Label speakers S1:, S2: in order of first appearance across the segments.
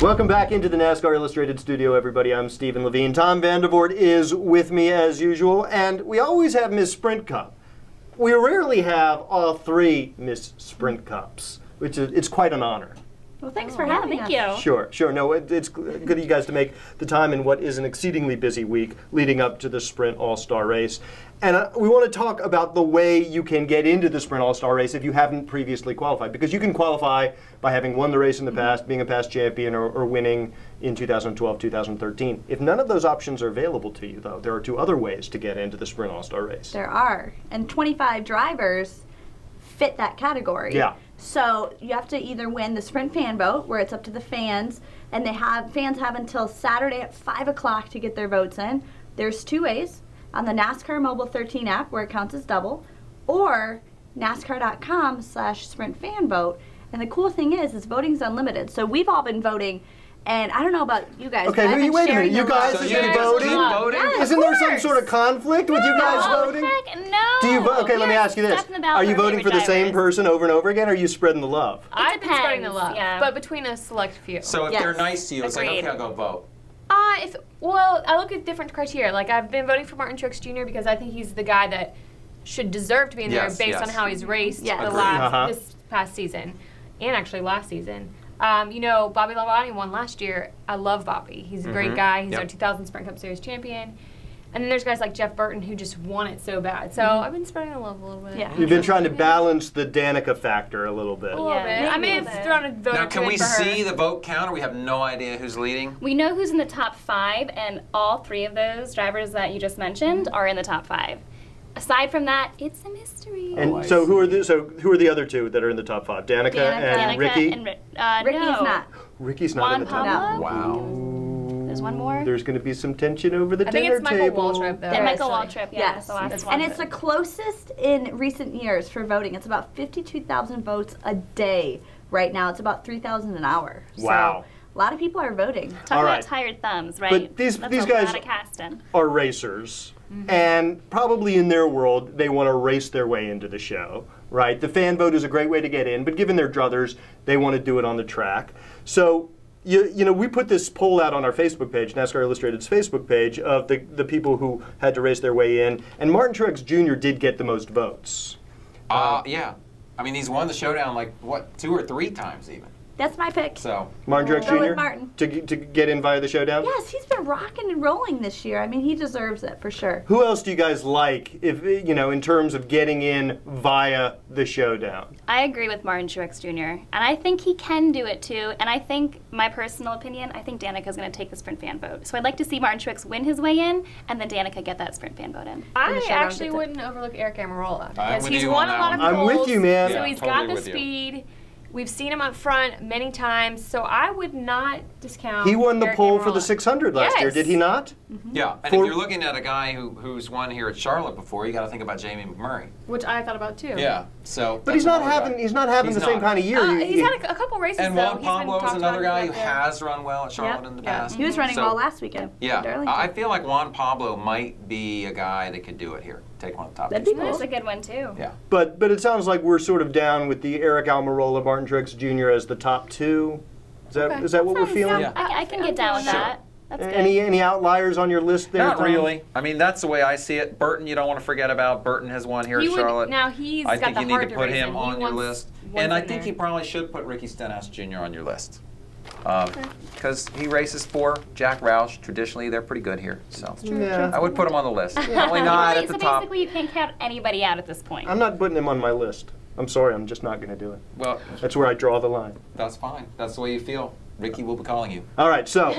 S1: Welcome back into the NASCAR Illustrated studio, everybody. I'm Stephen Levine. Tom Vandervoort is with me as usual, and we always have Miss Sprint Cup. We rarely have all three Miss Sprint Cups, which it's quite an honor.
S2: Well, thanks for having us.
S3: Thank you.
S1: Sure. No, it's good of you guys to make the time in what is an exceedingly busy week leading up to the Sprint All-Star Race. And we want to talk about the way you can get into the Sprint All-Star Race if you haven't previously qualified. Because you can qualify by having won the race in the past, being a past champion, or winning in 2012, 2013. If none of those options are available to you, though, there are two other ways to get into the Sprint All-Star Race.
S2: There are. And 25 drivers fit that category.
S1: Yeah.
S2: So you have to either win the Sprint Fan Vote, where it's up to the fans, and fans have until Saturday at 5 o'clock to get their votes in. There's two ways: on the NASCAR Mobile 13 app, where it counts as double, or NASCAR.com/Sprint Fan Vote. And the cool thing is voting's unlimited. So we've all been voting. And I don't know about you guys.
S1: Okay, wait a minute. You guys have been voting?
S2: Yes,
S1: Isn't there some sort of conflict with you guys voting?
S3: Heck no.
S1: Do you Okay, let me ask you this. Are you voting for the same person over and over again, or are you spreading the love?
S4: I've been spreading the love,
S3: yeah.
S4: but between a select few.
S5: So if they're nice to you, it's like,
S3: Agreed.
S5: okay, I'll go vote.
S4: I look at different criteria. Like, I've been voting for Martin Truex Jr. because I think he's the guy that should deserve to be in there based on how he's raced this past season, and actually last season. Bobby Labonte won last year. I love Bobby. He's a great guy. He's our 2000 Sprint Cup Series champion. And then there's guys like Jeff Burton who just want it so bad. So I've been spreading the love a little bit.
S2: Yeah.
S1: You've been trying to balance the Danica factor a little bit.
S4: A little bit. I may have thrown a vote
S5: Now,
S4: or two
S5: can we
S4: in for
S5: see
S4: her.
S5: the vote counter? We have no idea who's leading.
S3: We know who's in the top 5, and all 3 of those drivers that you just mentioned are in the top 5. Aside from that, it's a mystery.
S1: And so who are the other two that are in the top 5? Danica and Ricky?
S2: Ricky's not.
S1: Ricky's not in the top 5.
S5: Wow.
S3: There's one more.
S1: There's going to be some tension over the
S4: I think
S1: dinner
S4: it's Michael
S1: table.
S4: Waltrip, though.
S3: And Michael Waltrip,
S2: Yes.
S3: the last one.
S2: And it's the closest in recent years for voting. It's about 52,000 votes a day right now. It's about 3,000 an hour.
S1: Wow.
S2: So a lot of people are voting.
S3: Talk
S1: All
S3: about
S1: right.
S3: tired thumbs, right?
S1: But these
S3: That's
S1: guys
S3: a lot of casting.
S1: are racers, and probably in their world, they want to race their way into the show, right? The fan vote is a great way to get in, but given their druthers, they want to do it on the track. So, we put this poll out on our Facebook page, NASCAR Illustrated's Facebook page, of the people who had to race their way in, and Martin Truex Jr. did get the most votes.
S5: Yeah. I mean, he's won the showdown 2 or 3 times even.
S2: That's my pick.
S5: So
S1: Martin Truex
S2: Go with
S1: Jr.
S2: Martin.
S1: To get in via the showdown?
S2: Yes, he's been rocking and rolling this year. I mean, he deserves it for sure.
S1: Who else do you guys like, if in terms of getting in via the showdown?
S3: I agree with Martin Truex Jr., and I think he can do it too. And I think, my personal opinion, I think Danica's going to take the Sprint Fan Vote. So I'd like to see Martin Truex win his way in, and then Danica get that Sprint Fan Vote in.
S4: I
S2: showdown
S4: actually
S2: gets it.
S4: wouldn't overlook Eric Almirola
S5: I'm
S4: because
S5: with
S4: he's
S5: you
S4: won
S5: on
S4: a
S5: that
S4: lot of
S5: one.
S1: I'm with
S4: poles,
S1: you, man.
S4: So
S5: Yeah,
S4: he's
S5: totally
S4: got the
S5: with you.
S4: speed. We've seen him up front many times, so I would not discount.
S1: He won the
S4: Eric
S1: pole for the
S4: Almirola.
S1: 600 last year,
S4: Yes.
S1: did he not?
S5: yeah, and if you're looking at a guy who's won here at Charlotte before, you got to think about Jamie McMurray.
S4: Which I thought about too.
S5: Yeah. So.
S1: But he's
S5: that's
S1: not
S5: another
S1: having
S5: guy.
S1: the same kind of year.
S4: He's had a couple races
S5: And
S4: though.
S5: Juan
S4: He's been
S5: Pablo is
S4: talked
S5: another
S4: about
S5: guy who
S4: up there.
S5: has run well at Charlotte in the past.
S2: He was running
S5: So-
S2: well last weekend.
S5: Yeah,
S2: at Darlington.
S5: I feel like Juan Pablo might be a guy that could do it here. Take one of the top
S2: That'd
S5: 2
S2: be
S5: spots.
S3: That's a good one too.
S5: Yeah.
S1: But it sounds like we're sort of down with the Eric Almirola, Martin Truex Jr. as the top 2. Is that what we're feeling?
S5: Yeah.
S3: I can get down with that. That's good.
S1: Any outliers on your list there?
S5: Not
S1: Tom?
S5: really. I mean, that's the way I see it. Burton, you don't want to forget about. Burton has won here at Charlotte.
S4: Now he's
S5: I
S4: got
S5: think
S4: the
S5: you need
S4: heart
S5: to put
S4: race
S5: him
S4: in.
S5: on
S4: He
S5: your
S4: wants-
S5: list.
S4: wants
S5: And I
S4: in
S5: think
S4: there.
S5: he probably should put Ricky Stenhouse Jr. on your list. Because he races for Jack Roush. Traditionally, they're pretty good here. So
S1: Yeah.
S5: I would put him on the list. Probably not at the
S3: so
S5: top.
S3: basically, you can't count anybody out at this point.
S1: I'm not putting him on my list. I'm sorry, I'm just not going to do it.
S5: Well,
S1: That's where I draw the line.
S5: that's fine. That's the way you feel. Ricky will be calling you.
S1: All right, so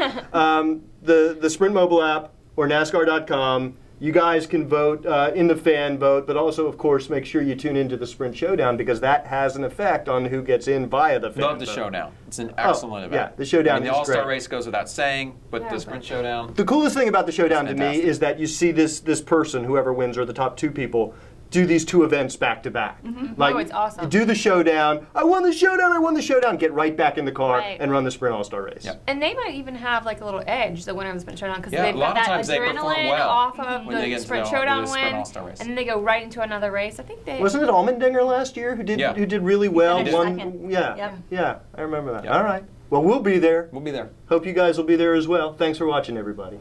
S1: the Sprint mobile app or NASCAR.com, you guys can vote in the fan vote, but also, of course, make sure you tune into the Sprint Showdown because that has an effect on who gets in via the fan
S5: Love the
S1: vote.
S5: showdown. It's an excellent event.
S1: yeah, the showdown
S5: I mean,
S1: is
S5: the All-Star
S1: great.
S5: race goes without saying, but the Sprint Showdown.
S1: The coolest thing about the showdown to me
S5: fantastic.
S1: is that you see this person, whoever wins, or the top 2 people, do these 2 events back to back. Like,
S4: Oh, it's awesome.
S1: You do the showdown. I won the showdown. Get right back in the car
S3: Right.
S1: and run the Sprint All-Star Race.
S5: Yep.
S4: And they might even have like a little edge, the winner of the Sprint Showdown, because
S5: Yeah,
S4: they've
S5: a lot
S4: got
S5: of
S4: that
S5: times they perform
S4: adrenaline
S5: well
S4: off of
S5: when they
S4: the
S5: get to
S4: Sprint
S5: the
S4: Showdown
S5: Sprint
S4: win,
S5: All-Star race.
S4: and then they go right into another race. I think they.
S1: Wasn't it Allmendinger last year who did
S5: Yeah.
S1: really well?
S2: finished second.
S1: Yeah,
S2: Yep.
S1: yeah, I remember that.
S5: Yep.
S1: All right. Well, we'll be there.
S5: We'll be there.
S1: Hope you guys will be there as well. Thanks for watching, everybody.